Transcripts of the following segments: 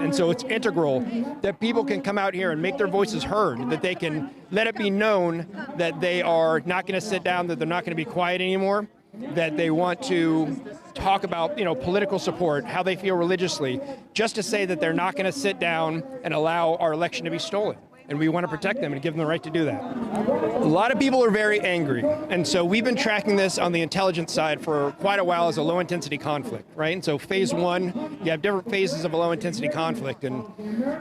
And so it's integral that people can come out here and make their voices heard, that they can let it be known that they are not going to sit down, that they're not going to be quiet anymore, that they want to talk about, political support, how they feel religiously, just to say that they're not going to sit down and allow our election to be stolen. And we want to protect them and give them the right to do that. A lot of people are very angry. And so we've been tracking this on the intelligence side for quite a while as a low-intensity conflict, right? And so phase one, you have different phases of a low-intensity conflict. And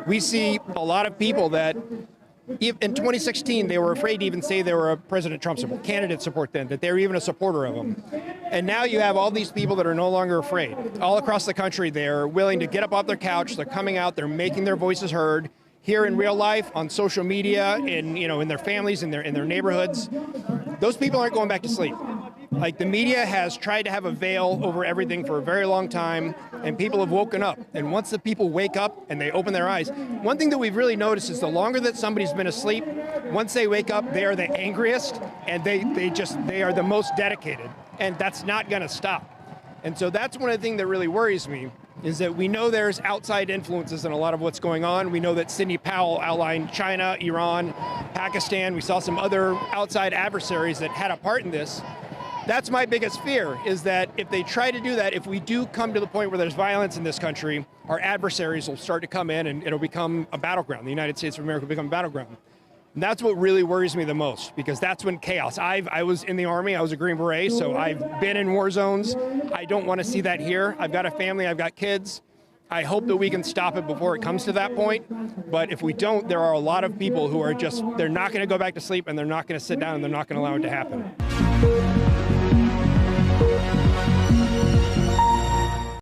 we see a lot of people that in 2016, they were afraid to even say they were a President Trump support, candidate support then, that they were even a supporter of him. And now you have all these people that are no longer afraid. All across the country, they're willing to get up off their couch, they're coming out, they're making their voices heard, here in real life, on social media, in their families, in their neighborhoods. Those people aren't going back to sleep. Like, the media has tried to have a veil over everything for a very long time, and people have woken up. And once the people wake up and they open their eyes, one thing that we've really noticed is the longer that somebody's been asleep, once they wake up, they are the angriest, and they are the most dedicated. And that's not gonna stop. And so that's one of the things that really worries me, is that we know there's outside influences in a lot of what's going on. We know that Sidney Powell outlined China, Iran, Pakistan. We saw some other outside adversaries that had a part in this. That's my biggest fear, is that if they try to do that, if we do come to the point where there's violence in this country, our adversaries will start to come in and it'll become a battleground. The United States of America will become a battleground. And that's what really worries me the most, because that's when chaos. I was in the Army, I was a Green Beret, so I've been in war zones. I don't want to see that here. I've got a family, I've got kids. I hope that we can stop it before it comes to that point. But if we don't, there are a lot of people who are they're not going to go back to sleep, and they're not going to sit down, and they're not going to allow it to happen.